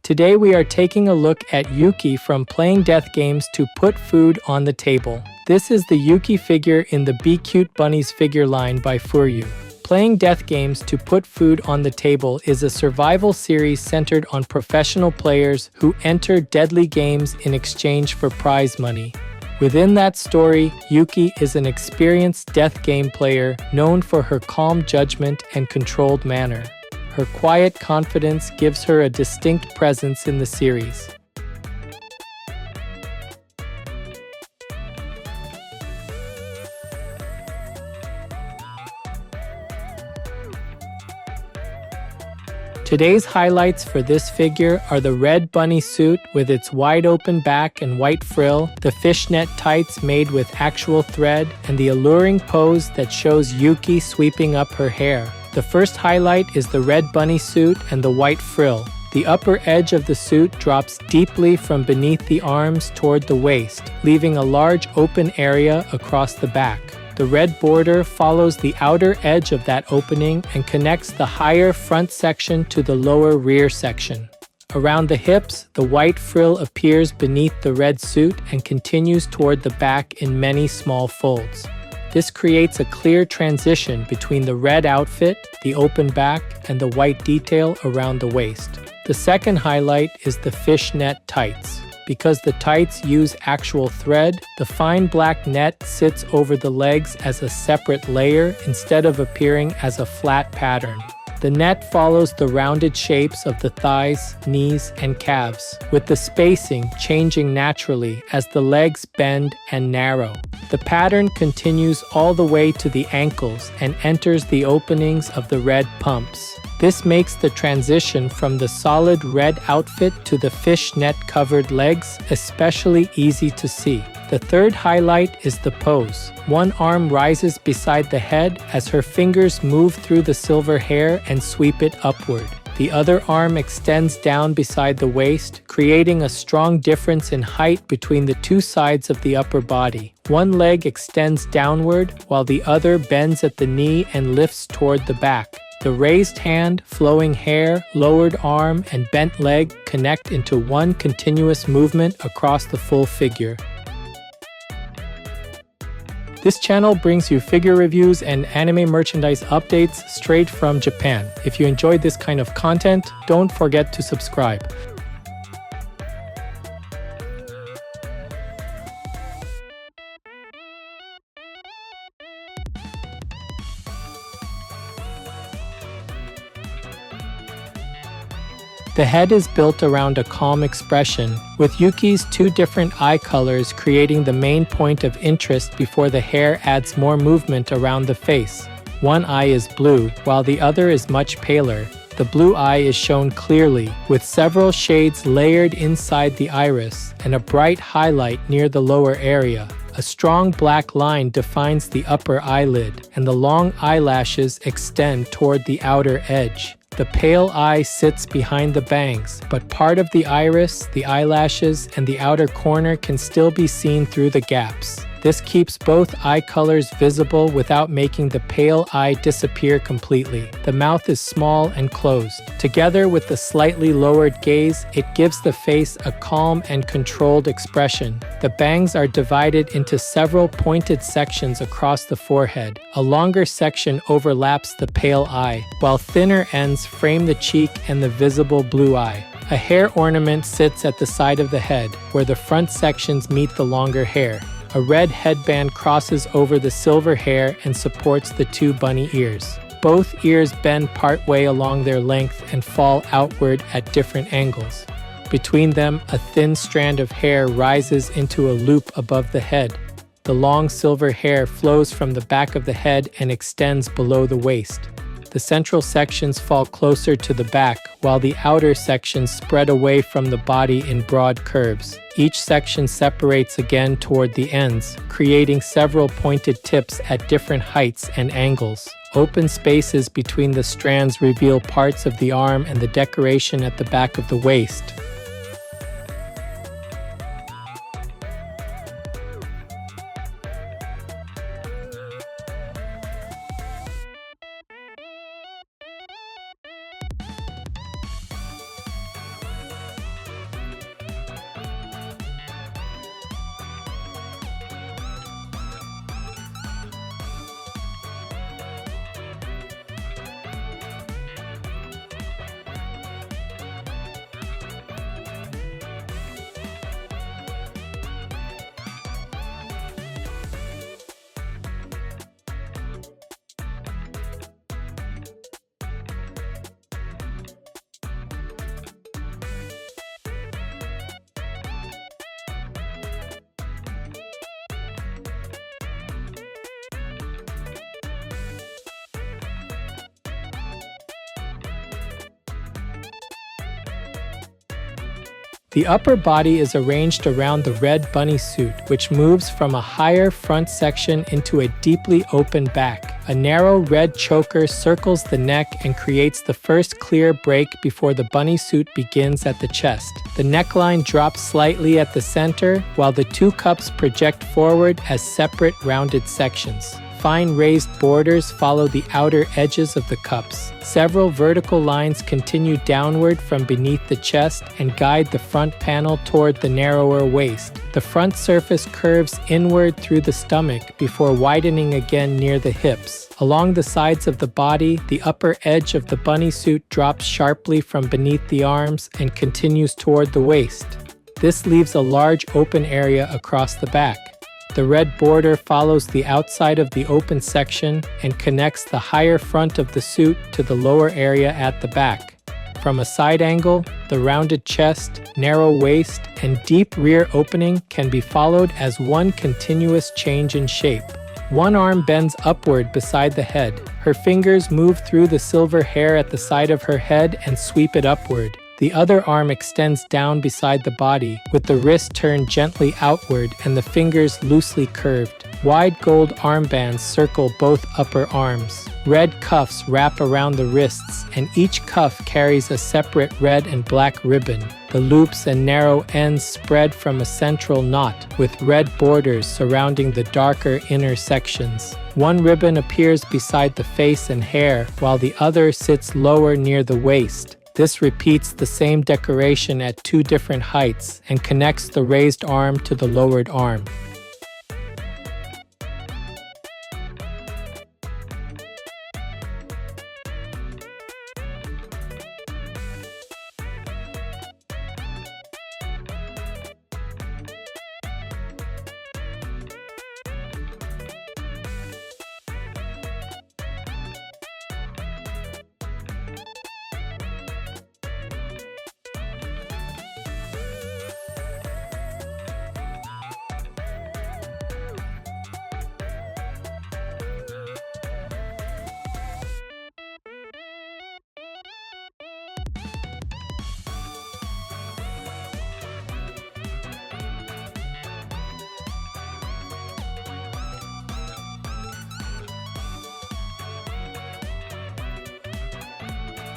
Today we are taking a look at Yuki from playing death games to put food on the table. This is the Yuki figure in the BiCute Bunnies Figure line by FuRyu. Playing death games to put food on the table is a survival series centered on professional players who enter deadly games in exchange for prize money. Within that story, Yuki is an experienced death game player known for her calm judgment and controlled manner. Her quiet confidence gives her a distinct presence in the series. Today's highlights for this figure are the red bunny suit with its wide-open back and white frill, the fishnet tights made with actual thread, and the alluring pose that shows Yuki sweeping up her hair. The first highlight is the red bunny suit and the white frill. The upper edge of the suit drops deeply from beneath the arms toward the waist, leaving a large open area across the back. The red border follows the outer edge of that opening and connects the higher front section to the lower rear section. Around the hips, the white frill appears beneath the red suit and continues toward the back in many small folds. This creates a clear transition between the red outfit, the open back, and the white detail around the waist. The second highlight is the fishnet tights. Because the tights use actual thread, the fine black net sits over the legs as a separate layer instead of appearing as a flat pattern. The net follows the rounded shapes of the thighs, knees, and calves, with the spacing changing naturally as the legs bend and narrow. The pattern continues all the way to the ankles and enters the openings of the red pumps. This makes the transition from the solid red outfit to the fishnet-covered legs especially easy to see. The third highlight is the pose. One arm rises beside the head as her fingers move through the silver hair and sweep it upward. The other arm extends down beside the waist, creating a strong difference in height between the two sides of the upper body. One leg extends downward, while the other bends at the knee and lifts toward the back. The raised hand, flowing hair, lowered arm, and bent leg connect into one continuous movement across the full figure. This channel brings you figure reviews and anime merchandise updates straight from Japan. If you enjoyed this kind of content, don't forget to subscribe. The head is built around a calm expression, with Yuki's two different eye colors creating the main point of interest before the hair adds more movement around the face. One eye is blue, while the other is much paler. The blue eye is shown clearly, with several shades layered inside the iris and a bright highlight near the lower area. A strong black line defines the upper eyelid, and the long eyelashes extend toward the outer edge. The pale eye sits behind the bangs, but part of the iris, the eyelashes, and the outer corner can still be seen through the gaps. This keeps both eye colors visible without making the pale eye disappear completely. The mouth is small and closed. Together with the slightly lowered gaze, it gives the face a calm and controlled expression. The bangs are divided into several pointed sections across the forehead. A longer section overlaps the pale eye, while thinner ends frame the cheek and the visible blue eye. A hair ornament sits at the side of the head, where the front sections meet the longer hair. A red headband crosses over the silver hair and supports the two bunny ears. Both ears bend partway along their length and fall outward at different angles. Between them, a thin strand of hair rises into a loop above the head. The long silver hair flows from the back of the head and extends below the waist. The central sections fall closer to the back, while the outer sections spread away from the body in broad curves. Each section separates again toward the ends, creating several pointed tips at different heights and angles. Open spaces between the strands reveal parts of the arm and the decoration at the back of the waist. The upper body is arranged around the red bunny suit, which moves from a higher front section into a deeply open back. A narrow red choker circles the neck and creates the first clear break before the bunny suit begins at the chest. The neckline drops slightly at the center, while the two cups project forward as separate rounded sections. Fine raised borders follow the outer edges of the cups. Several vertical lines continue downward from beneath the chest and guide the front panel toward the narrower waist. The front surface curves inward through the stomach before widening again near the hips. Along the sides of the body, the upper edge of the bunny suit drops sharply from beneath the arms and continues toward the waist. This leaves a large open area across the back. The red border follows the outside of the open section and connects the higher front of the suit to the lower area at the back. From a side angle, the rounded chest, narrow waist, and deep rear opening can be followed as one continuous change in shape. One arm bends upward beside the head. Her fingers move through the silver hair at the side of her head and sweep it upward. The other arm extends down beside the body, with the wrist turned gently outward and the fingers loosely curved. Wide gold armbands circle both upper arms. Red cuffs wrap around the wrists, and each cuff carries a separate red and black ribbon. The loops and narrow ends spread from a central knot, with red borders surrounding the darker inner sections. One ribbon appears beside the face and hair, while the other sits lower near the waist. This repeats the same decoration at two different heights and connects the raised arm to the lowered arm.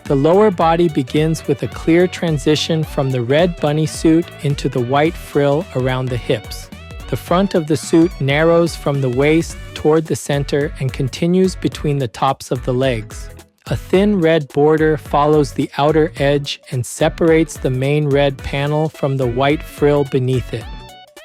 The lower body begins with a clear transition from the red bunny suit into the white frill around the hips. The front of the suit narrows from the waist toward the center and continues between the tops of the legs. A thin red border follows the outer edge and separates the main red panel from the white frill beneath it.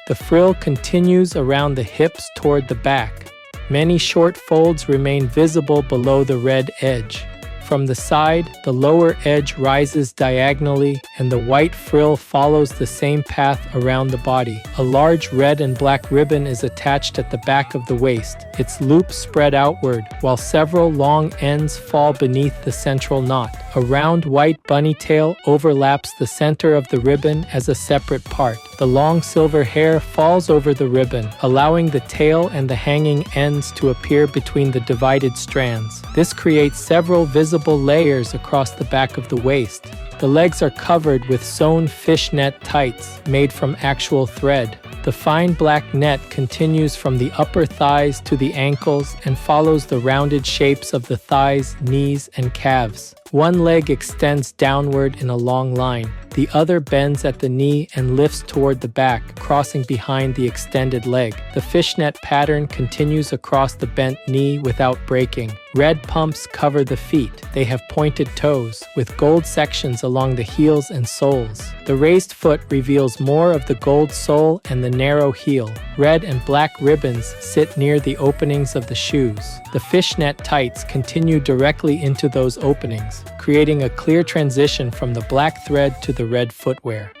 The frill continues around the hips toward the back. Many short folds remain visible below the red edge. From the side, the lower edge rises diagonally, and the white frill follows the same path around the body. A large red and black ribbon is attached at the back of the waist. Its loops spread outward, while several long ends fall beneath the central knot. A round white bunny tail overlaps the center of the ribbon as a separate part. The long silver hair falls over the ribbon, allowing the tail and the hanging ends to appear between the divided strands. This creates several visible layers across the back of the waist. The legs are covered with sewn fishnet tights made from actual thread. The fine black net continues from the upper thighs to the ankles and follows the rounded shapes of the thighs, knees, and calves. One leg extends downward in a long line. The other bends at the knee and lifts toward the back, crossing behind the extended leg. The fishnet pattern continues across the bent knee without breaking. Red pumps cover the feet. They have pointed toes, with gold sections along the heels and soles. The raised foot reveals more of the gold sole and the narrow heel. Red and black ribbons sit near the openings of the shoes. The fishnet tights continue directly into those openings, creating a clear transition from the black thread to the red footwear.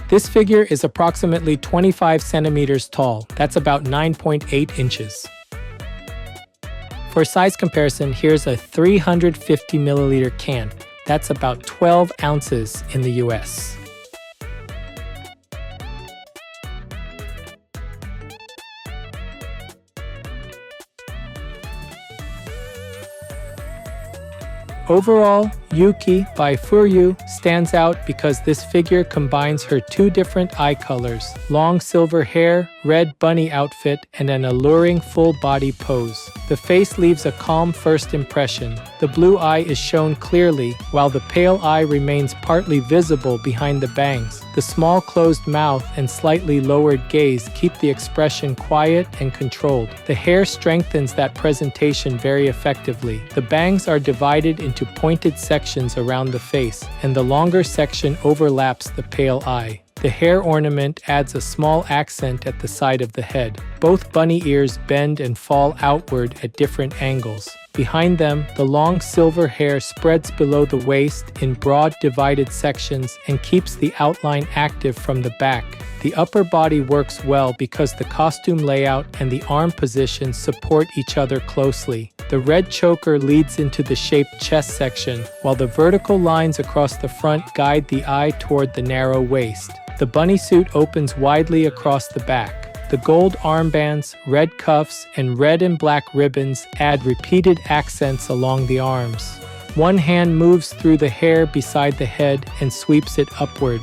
This figure is approximately 25 centimeters tall. That's about 9.8 inches. For size comparison, here's a 350 milliliter can. That's about 12 ounces in the US. Overall, Yuki by FuRyu stands out because this figure combines her two different eye colors, long silver hair, red bunny outfit, and an alluring full-body pose. The face leaves a calm first impression. The blue eye is shown clearly, while the pale eye remains partly visible behind the bangs. The small closed mouth and slightly lowered gaze keep the expression quiet and controlled. The hair strengthens that presentation very effectively. The bangs are divided into pointed sections around the face, and the longer section overlaps the pale eye. The hair ornament adds a small accent at the side of the head. Both bunny ears bend and fall outward at different angles. Behind them, the long silver hair spreads below the waist in broad divided sections and keeps the outline active from the back. The upper body works well because the costume layout and the arm positions support each other closely. The red choker leads into the shaped chest section, while the vertical lines across the front guide the eye toward the narrow waist. The bunny suit opens widely across the back. The gold armbands, red cuffs, and red and black ribbons add repeated accents along the arms. One hand moves through the hair beside the head and sweeps it upward.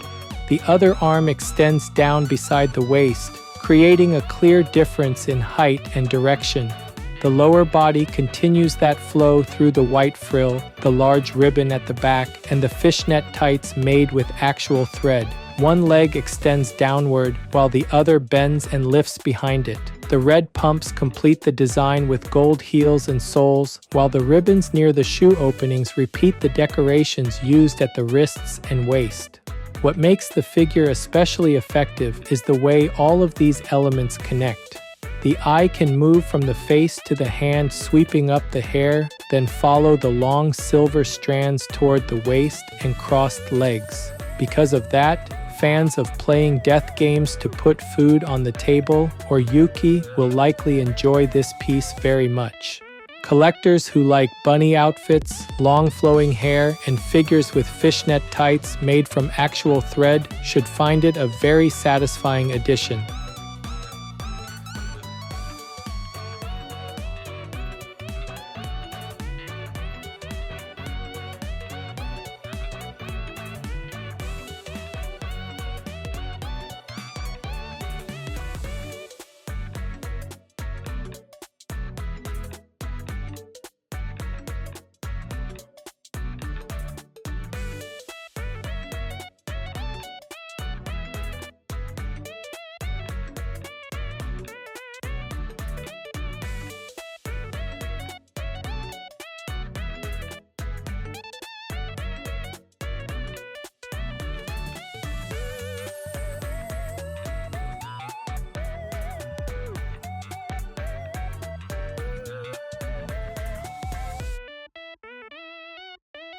The other arm extends down beside the waist, creating a clear difference in height and direction. The lower body continues that flow through the white frill, the large ribbon at the back, and the fishnet tights made with actual thread. One leg extends downward, while the other bends and lifts behind it. The red pumps complete the design with gold heels and soles, while the ribbons near the shoe openings repeat the decorations used at the wrists and waist. What makes the figure especially effective is the way all of these elements connect. The eye can move from the face to the hand, sweeping up the hair, then follow the long silver strands toward the waist and crossed legs. Because of that, fans of playing death games to put food on the table or Yuki will likely enjoy this piece very much. Collectors who like bunny outfits, long flowing hair, and figures with fishnet tights made from actual thread should find it a very satisfying addition.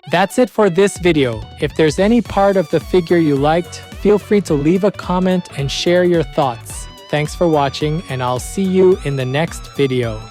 That's it for this video. If there's any part of the figure you liked, feel free to leave a comment and share your thoughts. Thanks for watching, and I'll see you in the next video.